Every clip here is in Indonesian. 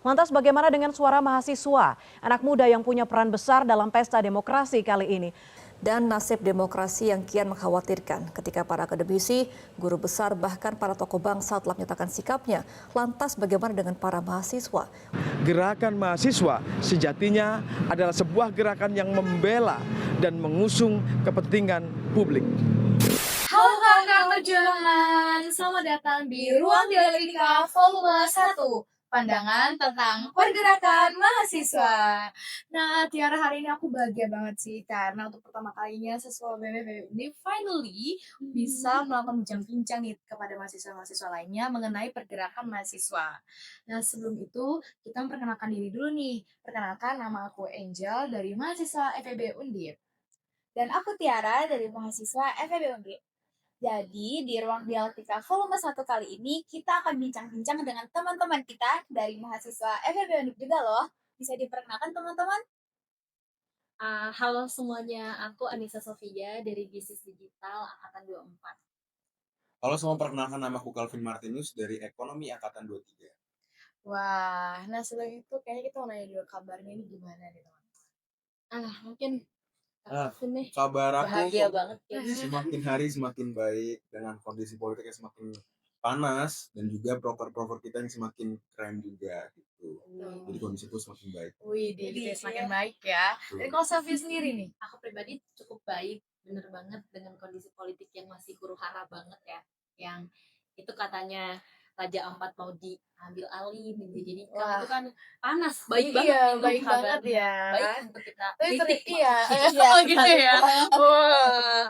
Lantas bagaimana dengan suara mahasiswa, anak muda yang punya peran besar dalam pesta demokrasi kali ini? Dan nasib demokrasi yang kian mengkhawatirkan ketika para akademisi, guru besar, bahkan para tokoh bangsa telah menyatakan sikapnya. Lantas bagaimana dengan para mahasiswa? Gerakan mahasiswa sejatinya adalah sebuah gerakan yang membela dan mengusung kepentingan publik. Halo kakak perjuangan, selamat datang di Ruang Dialektika Volume 1, pandangan tentang pergerakan mahasiswa. Nah, Tiara, hari ini aku bahagia banget sih, karena untuk pertama kalinya siswa BMB ini finally bisa melakukan bincang-bincang nih kepada mahasiswa-mahasiswa lainnya mengenai pergerakan mahasiswa. Nah, sebelum itu, kita memperkenalkan diri dulu nih. Perkenalkan, nama aku Angel dari mahasiswa FEB Undip. Dan aku Tiara dari mahasiswa FEB Undip. Jadi, di Ruang Dialektika Volume 1 kali ini, kita akan bincang-bincang dengan teman-teman kita dari mahasiswa FEB Undip juga loh. Bisa diperkenalkan teman-teman? Halo semuanya, aku Anissa Sofia dari Bisnis Digital Angkatan 24. Halo semua, perkenalkan nama aku Calvin Martinus dari Ekonomi Angkatan 23. Wah, nah sebelum itu kayaknya kita mau nanya dulu kabarnya ini gimana nih teman-teman? Mungkin Calvin nih Kabar aku bahagia banget ya. semakin hari semakin baik dengan kondisi politik yang semakin panas dan juga proker-proker kita yang semakin keren juga gitu. Jadi kondisi itu semakin baik. Wih, jadi semakin baik ya. Dan kalau Sofia sendiri nih? Aku pribadi cukup baik, bener banget dengan kondisi politik yang masih huru-hara banget ya. Yang itu katanya Raja Ampat mau diambil alih, dijadikan Wah. itu kan panas, baik Iya, banget itu baik kabarnya. banget ya. Baik untuk kita Tapi kritik. iya, maksudnya. oh gitu ya. Wah,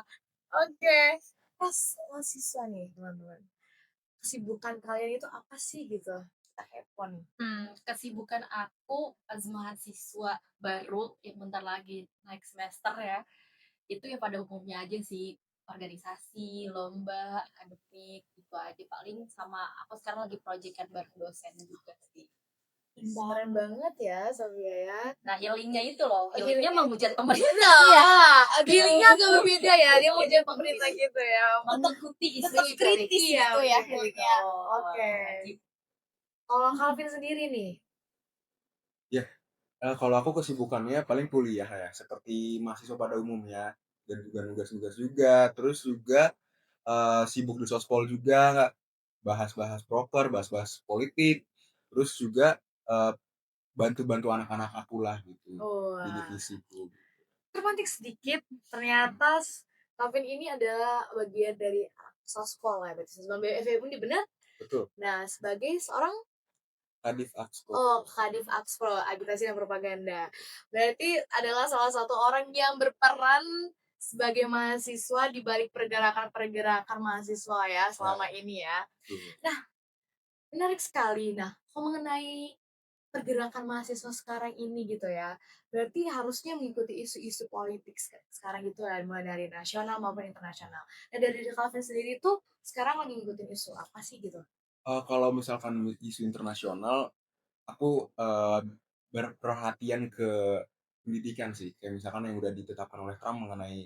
oke. Pas mahasiswa nih teman-teman, kesibukan kalian itu apa sih gitu? Kita kepo nih. Kesibukan aku as mahasiswa baru yang bentar lagi naik semester ya, itu ya pada umumnya aja sih, organisasi, lomba, akademik, gitu aja paling, sama aku sekarang lagi proyekan bareng dosen juga sih. Keren banget ya Sofia ya. Nah, healingnya itu loh, healingnya Healing- menghujat pemerintah. Iya, healingnya agak berbeda ya. Dia mau jadi pemerintah gitu ya. Mengikuti Tetap isu kritis iya, gitu ya betul. healingnya. Oke. Kalau Calvin sendiri nih, Kalau aku kesibukannya paling kuliah ya, seperti mahasiswa pada umumnya, dan juga nugas-nugas juga, terus juga sibuk di sospol juga, bahas-bahas proker, bahas-bahas politik, terus juga bantu-bantu anak-anak aku lah gitu di divisiku. terpantik sedikit, ternyata Calvin ini adalah bagian dari sospol ya, berarti sospol BFM ini benar? Betul. Nah, sebagai seorang Kadif Axpo. Kadif Axpro, Agitasi dan Propaganda. Berarti adalah salah satu orang yang berperan sebagai mahasiswa di balik pergerakan-pergerakan mahasiswa ya selama ini ya. Nah, menarik sekali. Nah, kalau mengenai pergerakan mahasiswa sekarang ini gitu ya, berarti harusnya mengikuti isu-isu politik sekarang gitu ya, mulai dari nasional maupun internasional. Nah, dari Calvin sendiri tuh sekarang lagi ngikutin isu apa sih gitu? Kalau misalkan isu internasional, aku berperhatian ke pendidikan sih, kayak misalkan yang udah ditetapkan oleh Trump mengenai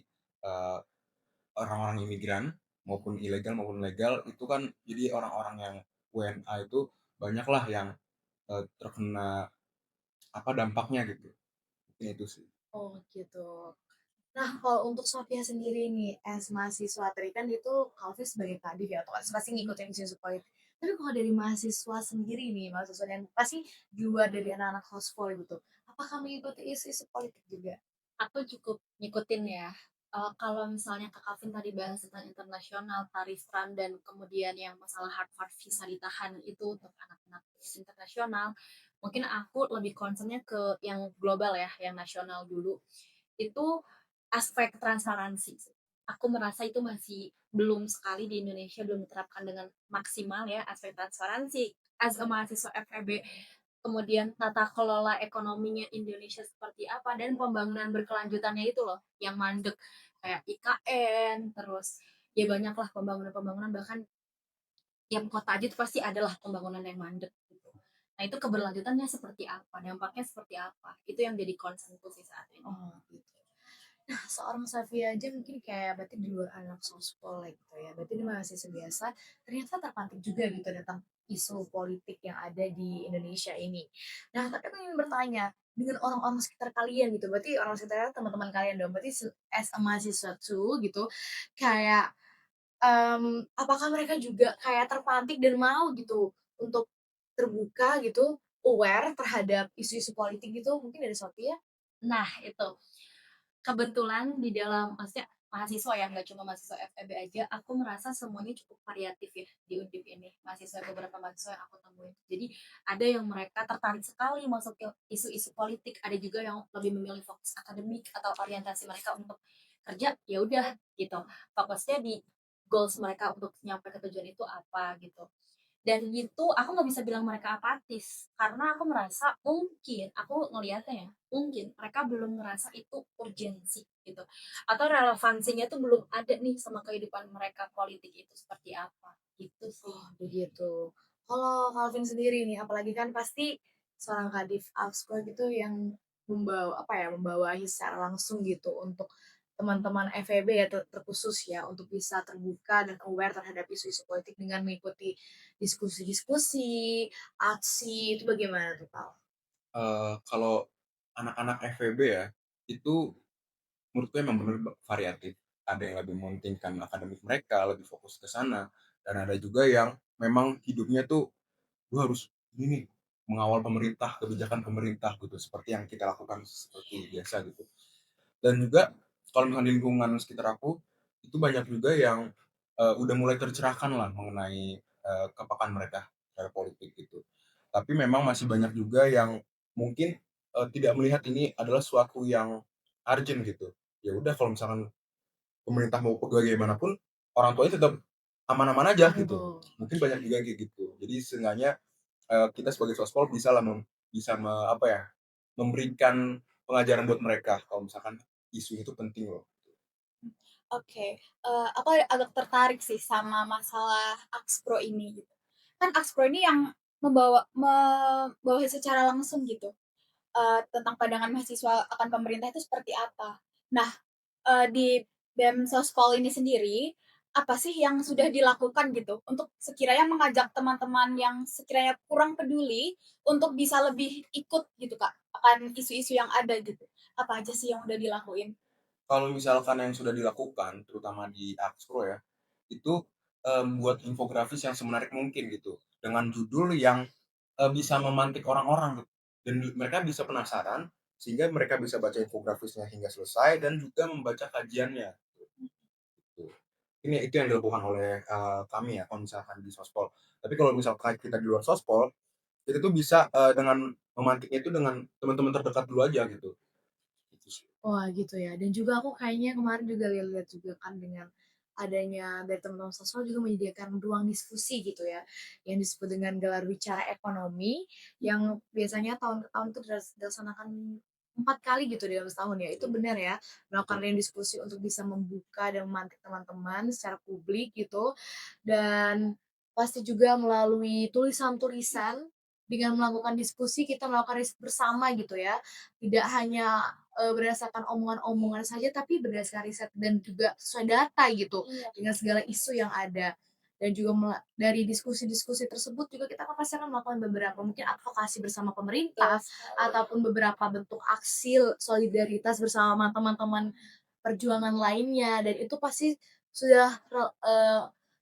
orang-orang imigran maupun ilegal maupun legal, itu kan jadi orang-orang yang WNA itu banyaklah yang terkena dampaknya gitu. Mungkin itu sih. Oh gitu. Nah, kalau untuk Sofia sendiri nih, as mahasiswa tadi kan itu Calvin sebagai kadif ya, otomatis pasti ngikutin isu politik. Tapi kalau dari mahasiswa sendiri nih, mahasiswa yang pasti di luar dari anak-anak sospol gitu, apakah mengikuti isu-isu politik juga? Aku cukup ngikutin ya. Kalau misalnya Kak Calvin tadi bahas tentang internasional, tarif run, dan kemudian yang masalah Harvard visa ditahan itu untuk anak-anak internasional, mungkin aku lebih concernnya ke yang global ya, yang nasional dulu. Itu aspek transparansi. Aku merasa itu masih belum sekali di Indonesia, belum diterapkan dengan maksimal ya, aspek transparansi. As a mahasiswa FEB, kemudian tata kelola ekonominya Indonesia seperti apa, dan pembangunan berkelanjutannya itu loh yang mandek, kayak IKN, terus ya banyaklah pembangunan-pembangunan, bahkan tiap kota aja tuh pasti adalah pembangunan yang mandek gitu. Nah, itu keberlanjutannya seperti apa, dampaknya seperti apa, itu yang jadi concernku sih saat ini. Oh gitu. Nah, seorang Safi aja mungkin kayak berarti di luar anak sospol gitu ya. Berarti dia mahasiswa biasa, ternyata terpantik juga gitu tentang isu politik yang ada di Indonesia ini. Nah, tapi aku ingin bertanya, dengan orang-orang sekitar kalian gitu, berarti orang sekitar teman-teman kalian dong, berarti as a mahasiswa tuh gitu, kayak apakah mereka juga kayak terpantik dan mau gitu untuk terbuka gitu, aware terhadap isu-isu politik gitu, mungkin dari Sophia? Nah, itu. Kebetulan di dalam maksudnya mahasiswa ya, nggak cuma mahasiswa FEB aja, aku merasa semuanya cukup variatif ya di Undip ini. Beberapa mahasiswa yang aku temuin. Jadi ada yang mereka tertarik sekali masuk ke isu-isu politik, ada juga yang lebih memilih fokus akademik atau orientasi mereka untuk kerja, ya udah gitu. Fokusnya di goals mereka untuk nyampe ke tujuan itu apa gitu. Dan itu aku nggak bisa bilang mereka apatis, karena aku merasa mungkin, aku ngelihatnya ya, mungkin mereka belum ngerasa itu urgensi gitu. Atau relevansinya tuh belum ada nih sama kehidupan mereka politik itu seperti apa. Gitu sih. Oh, begitu. Kalau Calvin sendiri nih, apalagi kan pasti seorang Kadif Augsburg gitu yang membawahi secara langsung gitu untuk teman-teman FEB ya terkhusus ya untuk bisa terbuka dan aware terhadap isu-isu politik dengan mengikuti diskusi-diskusi, aksi itu bagaimana tuh Pak? Kalau anak-anak FEB ya, itu menurutku emang bener variatif. Ada yang lebih mementingkan akademik mereka, lebih fokus ke sana, dan ada juga yang memang hidupnya tuh, "Gue harus ini nih, mengawal pemerintah, kebijakan pemerintah," gitu, seperti yang kita lakukan seperti biasa gitu. Dan juga kalau misalnya di lingkungan sekitar aku, itu banyak juga yang, udah mulai tercerahkan lah mengenai, kepekaan mereka terhadap politik gitu. Tapi memang masih banyak juga yang mungkin, tidak melihat ini adalah suatu yang urgent gitu. Ya udah kalau misalkan pemerintah mau bagaimanapun, orang tuanya tetap aman-aman aja gitu. Betul. Mungkin banyak juga yang kayak gitu. Jadi seenggaknya, kita sebagai sospol bisalah bisa apa ya, memberikan pengajaran buat mereka kalau misalkan isu itu penting loh. Oke, aku agak tertarik sih sama masalah Axpro ini gitu. Kan Axpro ini yang membawa secara langsung gitu, tentang pandangan mahasiswa akan pemerintah itu seperti apa. Nah, di BEM Sospol ini sendiri, apa sih yang sudah dilakukan gitu untuk sekiranya mengajak teman-teman yang sekiranya kurang peduli untuk bisa lebih ikut gitu, Kak, akan isu-isu yang ada gitu? Apa aja sih yang udah dilakuin? Kalau misalkan yang sudah dilakukan, terutama di Axpro ya, itu, buat infografis yang semenarik mungkin gitu, dengan judul yang, bisa memantik orang-orang gitu, dan mereka bisa penasaran, sehingga mereka bisa baca infografisnya hingga selesai dan juga membaca kajiannya, gitu. Ini itu yang dilakukan oleh, kami ya, kalau misalkan di Sospol. Tapi kalau misalkan kita di luar Sospol, kita tuh bisa, dengan memantiknya itu dengan teman-teman terdekat dulu aja gitu, gitu sih. Wah gitu ya, dan juga aku kayaknya kemarin juga lihat-lihat juga kan dengan adanya dari teman-teman sosial juga menyediakan ruang diskusi gitu ya, yang disebut dengan gelar bicara ekonomi, yang biasanya tahun ke tahun itu dilaksanakan 4 kali gitu dalam setahun ya. Itu benar ya, melakukan Betul. ruang diskusi untuk bisa membuka dan memantik teman-teman secara publik gitu, dan pasti juga melalui tulisan-tulisan dengan melakukan diskusi kita melakukan riset bersama gitu ya. Tidak hanya berdasarkan omongan-omongan saja, tapi berdasarkan riset dan juga sesuai data gitu, Iya. dengan segala isu yang ada. Dan juga dari diskusi-diskusi tersebut juga kita kan pasti akan melakukan beberapa mungkin advokasi bersama pemerintah, ataupun beberapa bentuk aksi solidaritas bersama teman-teman perjuangan lainnya, dan itu pasti sudah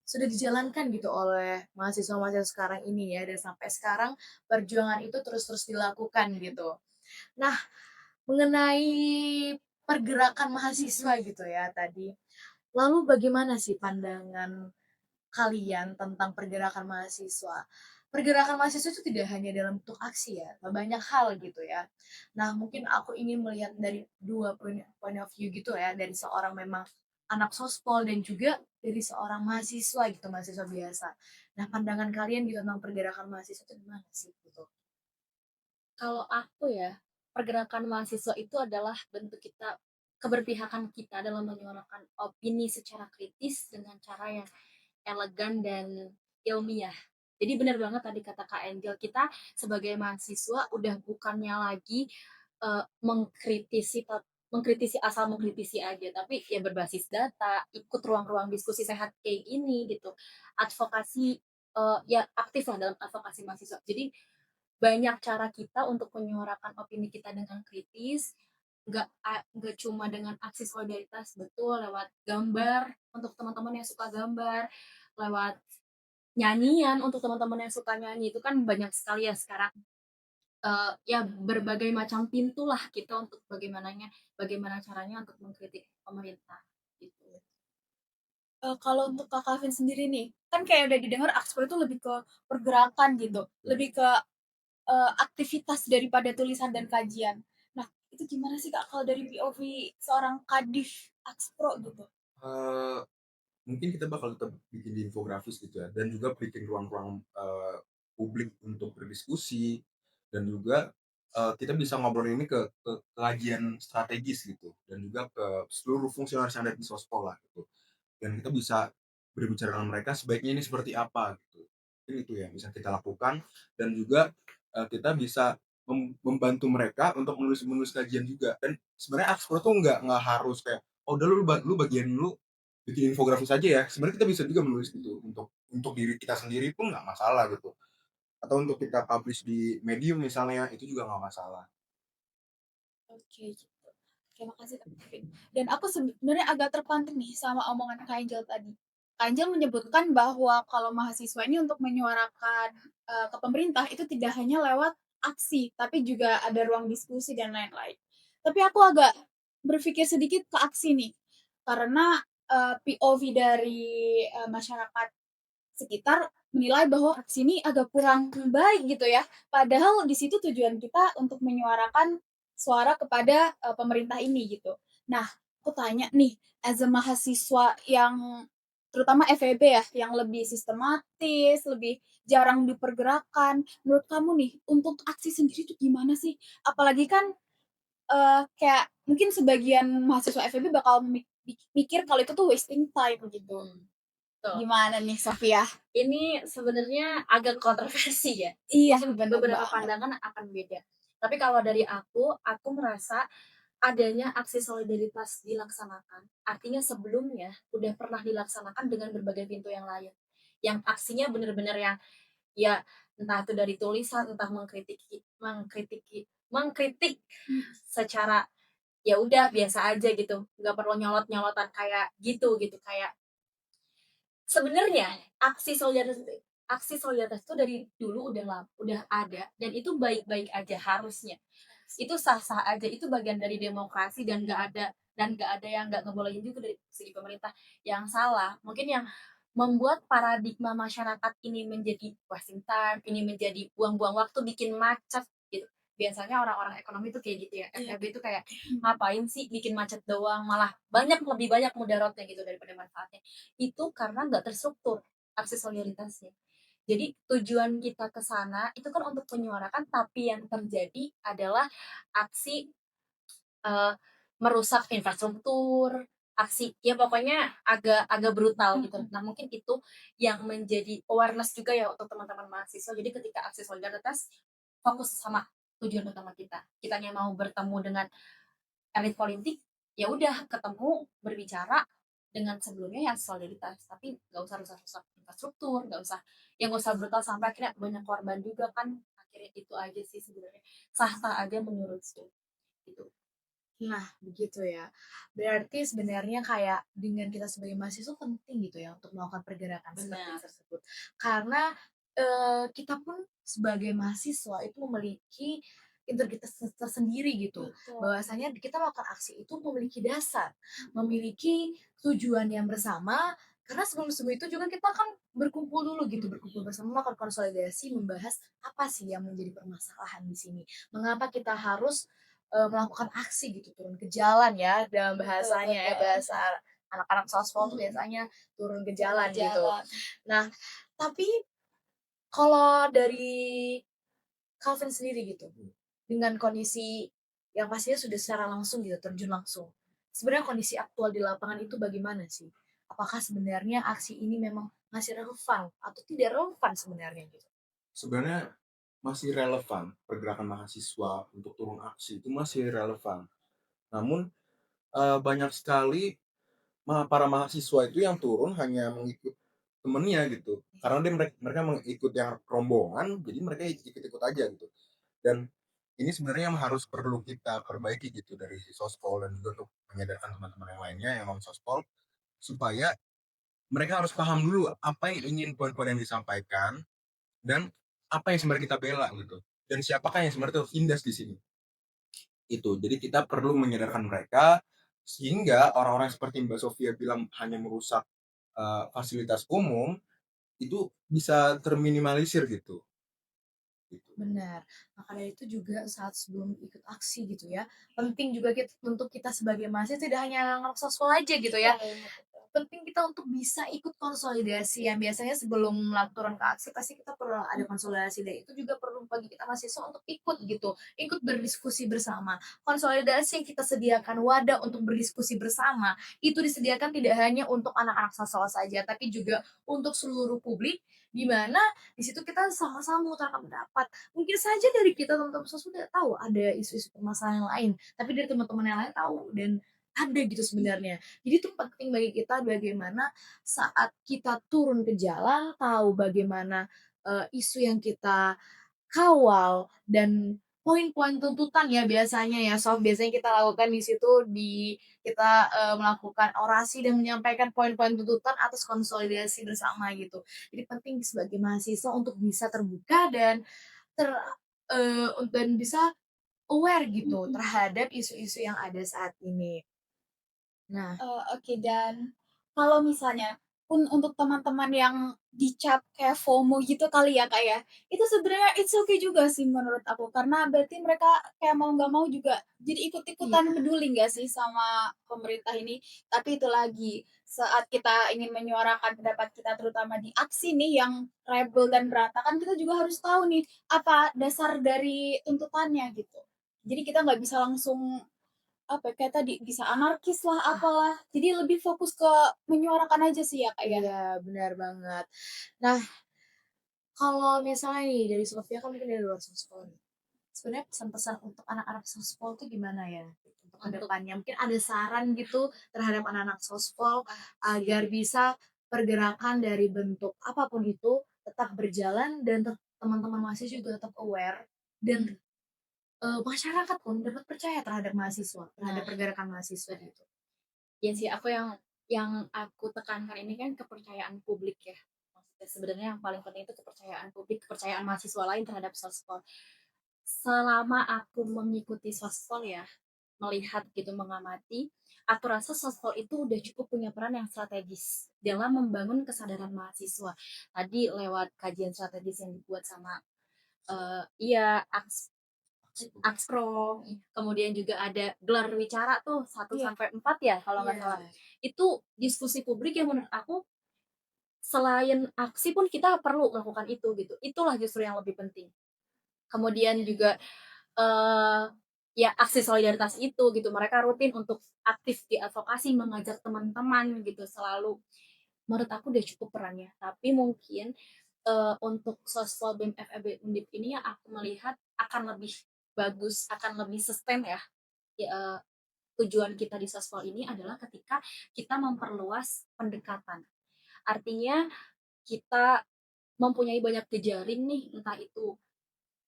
sudah dijalankan gitu oleh mahasiswa-mahasiswa sekarang ini ya, dan sampai sekarang perjuangan itu terus-terus dilakukan gitu. Nah, mengenai pergerakan mahasiswa gitu ya tadi. Lalu bagaimana sih pandangan kalian tentang pergerakan mahasiswa? Pergerakan mahasiswa itu tidak hanya dalam bentuk aksi ya, banyak hal gitu ya. Nah, mungkin aku ingin melihat dari dua point of view gitu ya, dari seorang memang anak sospol dan juga dari seorang mahasiswa gitu, mahasiswa biasa. Nah, pandangan kalian gitu tentang pergerakan mahasiswa itu gimana sih gitu? Kalau aku ya, pergerakan mahasiswa itu adalah bentuk kita keberpihakan kita dalam menyuarakan opini secara kritis dengan cara yang elegan dan ilmiah. Jadi benar banget tadi kata Kak Angel, kita sebagai mahasiswa udah bukannya lagi mengkritisi asal mengkritisi aja, tapi ya berbasis data, ikut ruang-ruang diskusi sehat kayak gini gitu. Advokasi, ya aktif lah dalam advokasi mahasiswa. Jadi banyak cara kita untuk menyuarakan opini kita dengan kritis, nggak cuma dengan aksi solidaritas, betul, lewat gambar untuk teman-teman yang suka gambar, lewat nyanyian untuk teman-teman yang suka nyanyi, itu kan banyak sekali ya sekarang. Ya berbagai macam pintu lah kita untuk bagaimana caranya untuk mengkritik pemerintah, gitu. Kalau untuk Kak Kavin sendiri nih, kan kayak udah didengar Akspor itu lebih ke pergerakan gitu, lebih ke, aktivitas daripada tulisan dan kajian. Nah, itu gimana sih Kak kalau dari POV seorang Kadif Akspro gitu? Eee, Mungkin kita bakal tetap bikin infografis gitu ya, dan juga bikin ruang-ruang, publik untuk berdiskusi, dan juga, kita bisa ngobrol ini ke kajian strategis gitu, dan juga ke seluruh fungsionaris yang ada di Sospol lah gitu. Dan kita bisa berbicara dengan mereka sebaiknya ini seperti apa gitu. Mungkin itu yang bisa kita lakukan, dan juga kita bisa membantu mereka untuk menulis kajian juga. Dan sebenarnya Axpro tuh nggak harus kayak, oh udah lu bagian lu bikin infografis aja ya. Sebenarnya kita bisa juga menulis gitu untuk diri kita sendiri pun nggak masalah gitu. Atau untuk kita publish di Medium misalnya, itu juga nggak masalah. Oke, gitu. Oke, makasih Kak Kavin. Dan aku sebenarnya agak terpantik nih sama omongan Kak Angel tadi. Kak Angel menyebutkan bahwa kalau mahasiswa ini untuk menyuarakan, ke pemerintah itu tidak hanya lewat aksi, tapi juga ada ruang diskusi dan lain-lain. Tapi aku agak berpikir sedikit ke aksi nih, karena, POV dari, masyarakat sekitar menilai bahwa aksi ini agak kurang baik gitu ya. Padahal di situ tujuan kita untuk menyuarakan suara kepada, pemerintah ini gitu. Nah, aku tanya nih, as a mahasiswa yang terutama FEB ya, yang lebih sistematis, lebih jarang dipergerakan, menurut kamu nih, untuk aksi sendiri itu gimana sih? Apalagi kan, kayak mungkin sebagian mahasiswa FEB bakal mikir kalau itu tuh wasting time gitu. Tuh. Gimana nih Sofia? Ini sebenarnya agak kontroversi ya. Iya, Mungkin bener beberapa banget. pandangan akan beda. Tapi kalau dari aku merasa adanya aksi solidaritas dilaksanakan, artinya sebelumnya udah pernah dilaksanakan dengan berbagai pintu yang lain. Yang aksinya benar-benar yang ya entah itu dari tulisan, entah mengkritik secara ya udah biasa aja gitu, nggak perlu nyolot-nyolotan kayak gitu kayak sebenarnya aksi solidaritas itu dari dulu udah ada dan itu baik-baik aja harusnya. Itu sah-sah aja, itu bagian dari demokrasi dan nggak ada yang nggak ngebolehin juga dari segi pemerintah. Yang salah mungkin yang membuat paradigma masyarakat ini menjadi wasting time, ini menjadi buang-buang waktu, bikin macet gitu. Biasanya orang-orang ekonomi tuh kayak gitu ya. Iya. FEB itu kayak ngapain sih bikin macet doang, malah lebih banyak mudaratnya gitu daripada manfaatnya. Itu karena nggak terstruktur aksi solidaritasnya. Jadi tujuan kita ke sana itu kan untuk menyuarakan, tapi yang terjadi adalah aksi eh, merusak infrastruktur, aksi ya pokoknya agak agak brutal gitu. Nah mungkin itu yang menjadi awareness juga ya untuk teman-teman mahasiswa. Jadi ketika aksi solidaritas fokus sama tujuan utama kita. Kita yang mau bertemu dengan elit politik, ya udah ketemu berbicara dengan sebelumnya ya solidaritas, tapi nggak usah rusak-rusak infrastruktur, nggak usah brutal sampai akhirnya banyak korban juga kan. Akhirnya itu aja sih sebenarnya, sah-sah aja menurutku gitu. Nah, begitu ya. Berarti sebenarnya kayak dengan kita sebagai mahasiswa penting gitu ya untuk melakukan pergerakan seperti Benar. tersebut. Karena, kita pun sebagai mahasiswa itu memiliki integritas tersendiri gitu. Betul. Bahwasanya kita melakukan aksi itu memiliki dasar, memiliki tujuan yang bersama, karena sebelum-sebelum itu juga kita kan berkumpul dulu gitu, berkumpul bersama melakukan konsolidasi, membahas apa sih yang menjadi permasalahan di sini. Mengapa kita harus melakukan aksi gitu, turun ke jalan ya dalam bahasanya ya, bahasa anak-anak sospol tuh biasanya turun ke jalan gitu. Nah, tapi kalau dari Calvin sendiri gitu, dengan kondisi yang pastinya sudah secara langsung gitu, terjun langsung. Sebenarnya kondisi aktual di lapangan itu bagaimana sih? Apakah sebenarnya aksi ini memang masih relevan atau tidak relevan sebenarnya gitu? Sebenarnya masih relevan, pergerakan mahasiswa untuk turun aksi itu masih relevan. Namun banyak sekali para mahasiswa itu yang turun hanya mengikut temennya gitu. Karena mereka mengikut yang rombongan, jadi mereka ikut-ikut aja gitu. Dan ini sebenarnya yang harus perlu kita perbaiki gitu dari Sospol, dan juga untuk menyadarkan teman-teman yang lainnya yang non Sospol, supaya mereka harus paham dulu apa yang ingin poin-poin yang disampaikan dan apa yang sebenarnya kita bela gitu. Dan siapakah yang sebenarnya tertindas di sini. Itu. Jadi kita perlu menyadarkan mereka sehingga orang-orang seperti Mbak Sofia bilang hanya merusak fasilitas umum itu bisa terminimalisir gitu. Gitu. Benar. Maka dari itu juga saat sebelum ikut aksi gitu ya, penting juga untuk kita sebagai mahasiswa tidak hanya ngesos aja gitu ya. Penting kita untuk bisa ikut konsolidasi yang biasanya sebelum turun ke aksi pasti kita perlu ada konsolidasi, dan itu juga perlu bagi kita mahasiswa untuk ikut gitu, ikut berdiskusi bersama. Konsolidasi yang kita sediakan wadah untuk berdiskusi bersama itu disediakan tidak hanya untuk anak-anak sosial saja, tapi juga untuk seluruh publik, di mana di situ kita sama-sama mengutarakan pendapat. Mungkin saja dari kita teman-teman sosmed tidak tahu ada isu-isu permasalahan yang lain, tapi dari teman-teman yang lain tahu dan ada gitu sebenarnya. Jadi itu penting bagi kita bagaimana saat kita turun ke jalan, tahu bagaimana isu yang kita kawal dan poin-poin tuntutan ya biasanya ya Sof, biasanya kita lakukan di situ kita melakukan orasi dan menyampaikan poin-poin tuntutan atas konsolidasi bersama gitu. Jadi penting sebagai mahasiswa untuk bisa terbuka dan ter dan bisa aware gitu terhadap isu-isu yang ada saat ini. Nah, Oke, dan kalau misalnya untuk teman-teman yang dicap kayak FOMO gitu kali ya, Kak, ya, itu sebenarnya it's okay juga sih menurut aku, karena berarti mereka kayak mau nggak mau juga jadi ikut-ikutan iya. peduli nggak sih sama pemerintah ini. Tapi itu lagi, saat kita ingin menyuarakan pendapat kita terutama di aksi nih yang rebel dan berantakan, kita juga harus tahu nih apa dasar dari tuntutannya gitu. Jadi kita nggak bisa langsung apa ya, kayak tadi, bisa anarkis lah, apalah. Jadi lebih fokus ke menyuarakan aja sih ya, Kak, ya? Iya, benar banget. Nah, kalau misalnya nih dari Sofia kan mungkin dari luar Sospol nih. Sebenarnya pesan-pesan untuk anak-anak Sospol tuh gimana ya? Untuk kedepannya mungkin ada saran gitu terhadap anak-anak Sospol agar bisa pergerakan dari bentuk apapun itu tetap berjalan dan teman-teman mahasiswa juga tetap aware dan masyarakat pun dapat percaya terhadap mahasiswa, terhadap Nah, pergerakan mahasiswa gitu. ya sih aku yang aku tekankan ini kan kepercayaan publik ya. Maksudnya sebenarnya yang paling penting itu kepercayaan publik, kepercayaan mahasiswa lain terhadap Sospol. Selama aku mengikuti Sospol ya, melihat gitu, mengamati, aku rasa Sospol itu udah cukup punya peran yang strategis dalam membangun kesadaran mahasiswa. Tadi lewat kajian strategis yang dibuat sama iya Akspro, kemudian juga ada gelar wicara tuh 1 Iya, sampai 4 ya kalau nggak iya. salah. Itu diskusi publik yang menurut aku selain aksi pun kita perlu melakukan itu gitu. Itulah justru yang lebih penting. Kemudian juga eh ya aksi solidaritas itu gitu. Mereka rutin untuk aktif di advokasi, mengajak teman-teman gitu selalu. Menurut aku udah cukup perannya. Tapi mungkin untuk Sospol BEM FEB Undip ini yang aku melihat akan lebih bagus, akan lebih sustain ya. Ya, tujuan kita di Sospol ini adalah ketika kita memperluas pendekatan. Artinya kita mempunyai banyak jejaring nih, entah itu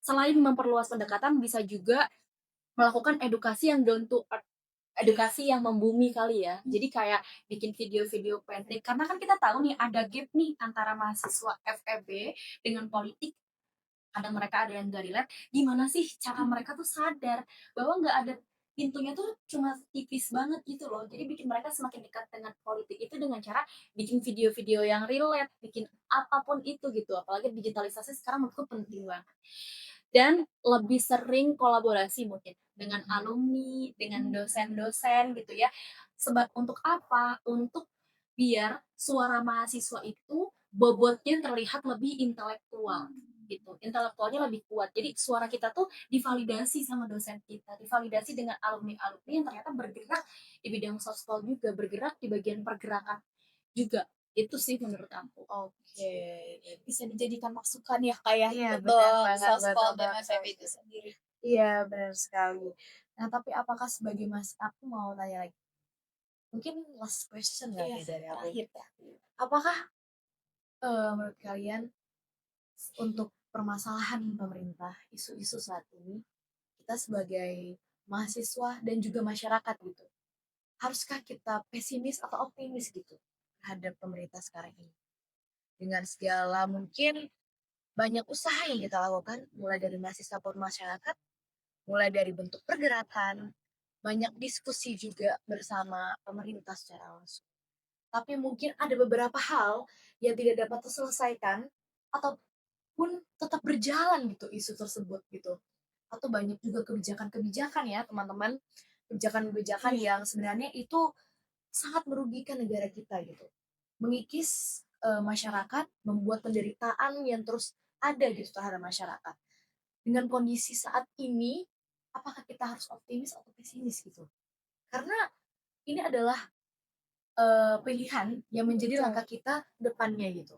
selain memperluas pendekatan bisa juga melakukan edukasi yang down to earth, edukasi yang membumi kali ya. Jadi kayak bikin video-video pendek karena kan kita tahu nih ada gap nih antara mahasiswa FEB dengan politik. Kadang mereka ada yang nggak relate, gimana sih cara mereka tuh sadar bahwa nggak ada, pintunya tuh cuma tipis banget gitu loh. Jadi bikin mereka semakin dekat dengan politik itu dengan cara bikin video-video yang relate, bikin apapun itu gitu. Apalagi digitalisasi sekarang menurutku penting banget. Dan lebih sering kolaborasi mungkin dengan alumni, dengan dosen-dosen gitu ya. Sebab untuk apa? Untuk biar suara mahasiswa itu bobotnya terlihat lebih intelektual gitu. Intelektualnya lebih kuat. Jadi suara kita tuh divalidasi sama dosen kita, divalidasi dengan alumni-alumni yang ternyata bergerak di bidang sospol juga, bergerak di bagian pergerakan juga. Itu sih menurut aku. Oke, bisa dijadikan masukan ya, Kak, ya, Iya, untuk benar banget, betul Sospol dan banget, FEB itu sendiri. iya, benar sekali. Nah, tapi apakah sebagai aku mau tanya lagi, Mungkin last question Iya, kali ya dari aku. terakhir ya. Apakah menurut kalian untuk permasalahan pemerintah, isu-isu saat ini, kita sebagai mahasiswa dan juga masyarakat gitu, haruskah kita pesimis atau optimis gitu terhadap pemerintah sekarang ini? Dengan segala mungkin banyak usaha yang kita lakukan, mulai dari mahasiswa pun masyarakat, mulai dari bentuk pergerakan, banyak diskusi juga bersama pemerintah secara langsung. Tapi mungkin ada beberapa hal yang tidak dapat terselesaikan ataupun tetap berjalan gitu isu tersebut gitu. Atau banyak juga kebijakan-kebijakan ya teman-teman, kebijakan-kebijakan yang sebenarnya itu sangat merugikan negara kita gitu. Mengikis masyarakat, membuat penderitaan yang terus ada gitu terhadap masyarakat. Dengan kondisi saat ini, apakah kita harus optimis atau pesimis gitu? Karena ini adalah pilihan yang menjadi langkah kita depannya gitu.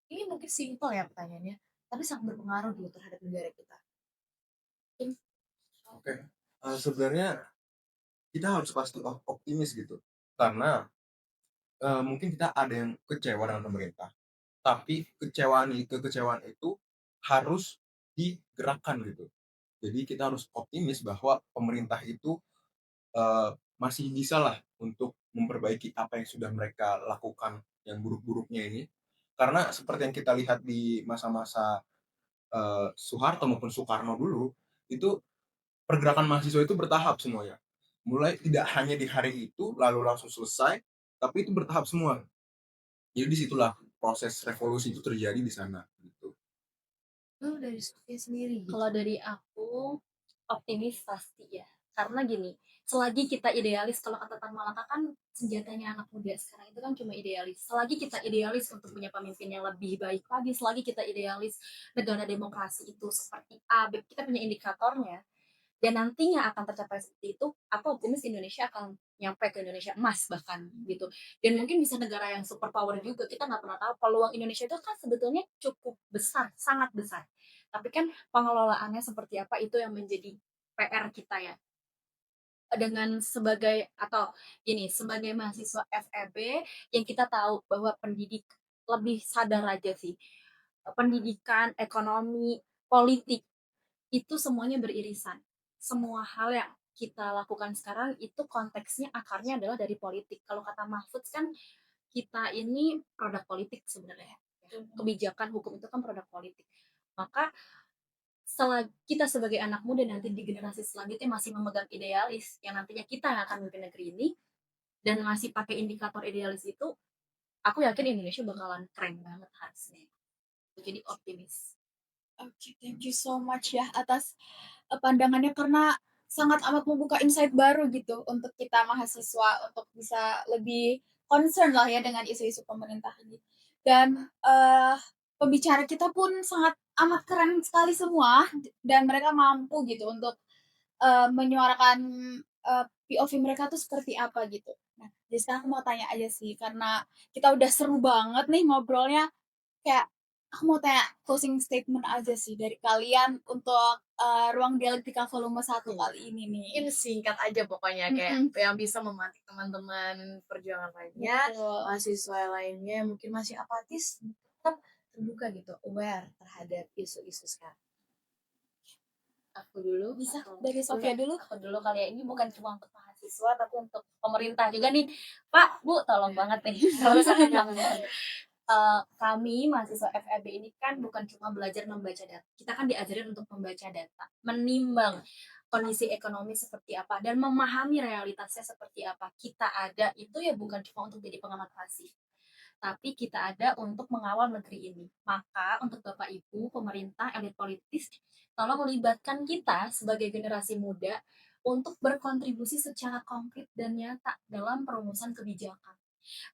Ini mungkin simpel ya pertanyaannya, tapi sangat berpengaruh gitu terhadap negara kita. Oke, sebenarnya kita harus pasti optimis gitu, karena mungkin kita ada yang kecewa dengan pemerintah, tapi kekecewaan itu harus digerakkan gitu. Jadi kita harus optimis bahwa pemerintah itu masih bisa lah untuk memperbaiki apa yang sudah mereka lakukan yang buruk-buruknya ini. Karena seperti yang kita lihat di masa-masa Soeharto maupun Soekarno dulu, itu pergerakan mahasiswa itu bertahap semuanya. Mulai tidak hanya di hari itu lalu langsung selesai, tapi itu bertahap semua. Jadi disitulah proses revolusi itu terjadi di sana gitu. Lu dari Sofia sendiri gitu. Kalau dari aku optimis pasti ya. Karena gini, selagi kita idealis, kalau kata Tan Malaka kan senjatanya anak muda sekarang itu kan cuma idealis. Selagi kita idealis untuk punya pemimpin yang lebih baik lagi, selagi kita idealis negara demokrasi itu seperti A, B, kita punya indikatornya, dan nantinya akan tercapai seperti itu, aku optimis Indonesia akan nyampe ke Indonesia emas bahkan gitu. Dan mungkin bisa negara yang super power juga, kita nggak pernah tahu. Peluang Indonesia itu kan sebetulnya cukup besar, sangat besar. Tapi kan pengelolaannya seperti apa itu yang menjadi PR kita ya. Dengan sebagai atau gini, sebagai mahasiswa FEB yang kita tahu bahwa pendidik lebih sadar aja sih. Pendidikan, ekonomi, politik itu semuanya beririsan. Semua hal yang kita lakukan sekarang itu konteksnya akarnya adalah dari politik. Kalau kata Mahfud kan kita ini produk politik sebenarnya. Kebijakan hukum itu kan produk politik. Maka kita sebagai anak muda nanti di generasi selanjutnya masih memegang idealis yang nantinya kita yang akan memimpin negeri ini dan masih pakai indikator idealis itu, aku yakin Indonesia bakalan keren banget harusnya. Jadi optimis. Oke, thank you so much ya atas pandangannya karena sangat amat membuka insight baru gitu untuk kita mahasiswa untuk bisa lebih concern lah ya dengan isu-isu pemerintah ini. Dan pembicara kita pun sangat amat keren sekali semua dan mereka mampu gitu untuk menyuarakan POV mereka tuh seperti apa gitu. Nah, jadi sekarang aku mau tanya aja sih karena kita udah seru banget nih ngobrolnya. Kayak aku mau tanya closing statement aja sih dari kalian untuk ruang dialektika volume 1 kali ini nih. Mungkin singkat aja pokoknya kayak yang bisa memantik teman-teman perjuangan lainnya, Betul. mahasiswa lainnya yang mungkin masih apatis, tetap terbuka gitu, aware terhadap isu-isu sekarang. Aku dulu Bisa atau- dari Sofia dulu. Aku dulu kali ya, ini bukan cuma untuk mahasiswa tapi untuk pemerintah juga nih, Pak Bu, tolong banget nih. Kami mahasiswa FEB ini kan bukan cuma belajar membaca data, kita kan diajarin untuk membaca data, menimbang kondisi ekonomi seperti apa dan memahami realitasnya seperti apa. Kita ada itu ya bukan cuma untuk jadi pengamat pasif, tapi kita ada untuk mengawal negeri ini. Maka untuk Bapak Ibu, pemerintah, elit politis, tolong melibatkan kita sebagai generasi muda untuk berkontribusi secara konkret dan nyata dalam perumusan kebijakan.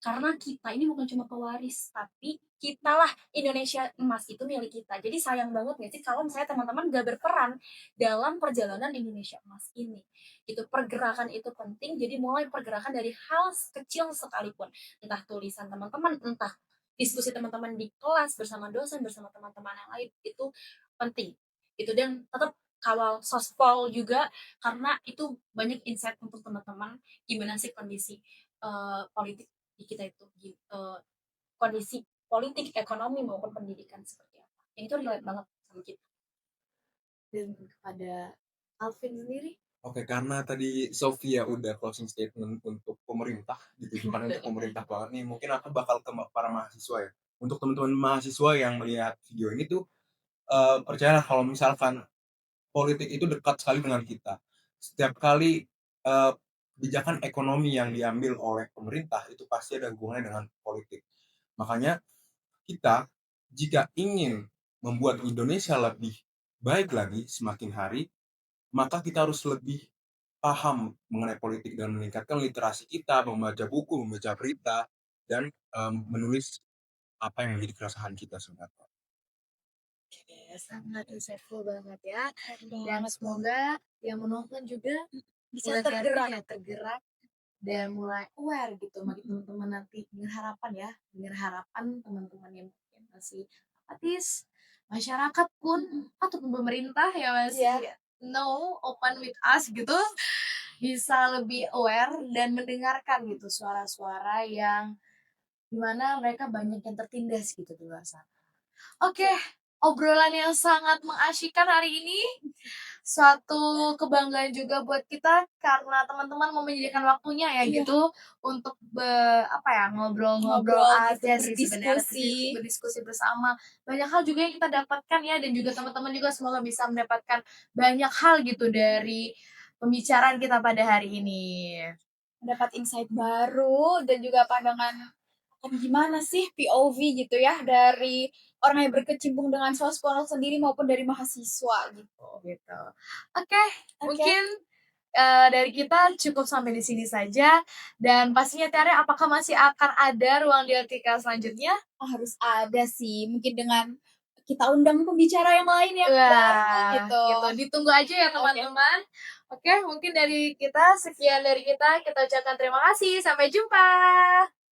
Karena kita ini bukan cuma pewaris, tapi kitalah Indonesia emas itu milik kita. Jadi sayang banget nggak sih kalau misalnya teman-teman gak berperan dalam perjalanan Indonesia emas ini. Itu pergerakan itu penting, jadi mulai pergerakan dari hal kecil sekalipun. Entah tulisan teman-teman, entah diskusi teman-teman di kelas bersama dosen, bersama teman-teman yang lain, itu penting. Itu dan tetap kawal sospol juga, karena itu banyak insight untuk teman-teman gimana sih kondisi politik di kita itu kondisi politik, ekonomi maupun pendidikan seperti apa. Yang itu relate banget sama kita. Dan kepada Alvin sendiri? Oke, karena tadi Sofia udah closing statement untuk pemerintah, ditujukan untuk pemerintah banget nih, mungkin aku bakal ke para mahasiswa ya. Untuk teman-teman mahasiswa yang melihat video ini tuh, percayalah kalau misalkan politik itu dekat sekali dengan kita. Setiap kali kebijakan ekonomi yang diambil oleh pemerintah itu pasti ada hubungannya dengan politik. Makanya kita jika ingin membuat Indonesia lebih baik lagi semakin hari, maka kita harus lebih paham mengenai politik dan meningkatkan literasi kita, membaca buku, membaca berita, dan menulis apa yang menjadi keresahan kita sebenarnya. Oke, sangat insightful banget ya. Dan semoga yang menonton juga Bisa mulai tergerak. tergerak dan mulai aware gitu bagi teman-teman nanti dengan harapan teman-teman yang mungkin masih apatis, masyarakat pun ataupun pemerintah ya masih no open with us gitu bisa lebih aware dan mendengarkan gitu suara-suara yang dimana mereka banyak yang tertindas gitu di luar sana. Oke, obrolan yang sangat mengasyikkan hari ini. Suatu kebanggaan juga buat kita karena teman-teman mau menyediakan waktunya ya gitu untuk ngobrol-ngobrol aja sih sebenarnya berdiskusi bersama. Banyak hal juga yang kita dapatkan ya dan juga teman-teman juga semoga bisa mendapatkan banyak hal gitu dari pembicaraan kita pada hari ini. Mendapat insight baru dan juga pandangan akan gimana sih POV gitu ya dari orang yang berkecimpung dengan sospol sendiri maupun dari mahasiswa gitu. Gitu. Oke, mungkin dari kita cukup sampai di sini saja dan pastinya Tiara apakah masih akan ada ruang dialektika selanjutnya? Harus ada sih mungkin dengan kita undang pembicara yang lain yang baru Wah, gitu. Ditunggu aja ya teman-teman. Oke, mungkin dari kita sekian dari kita ucapkan terima kasih. Sampai jumpa.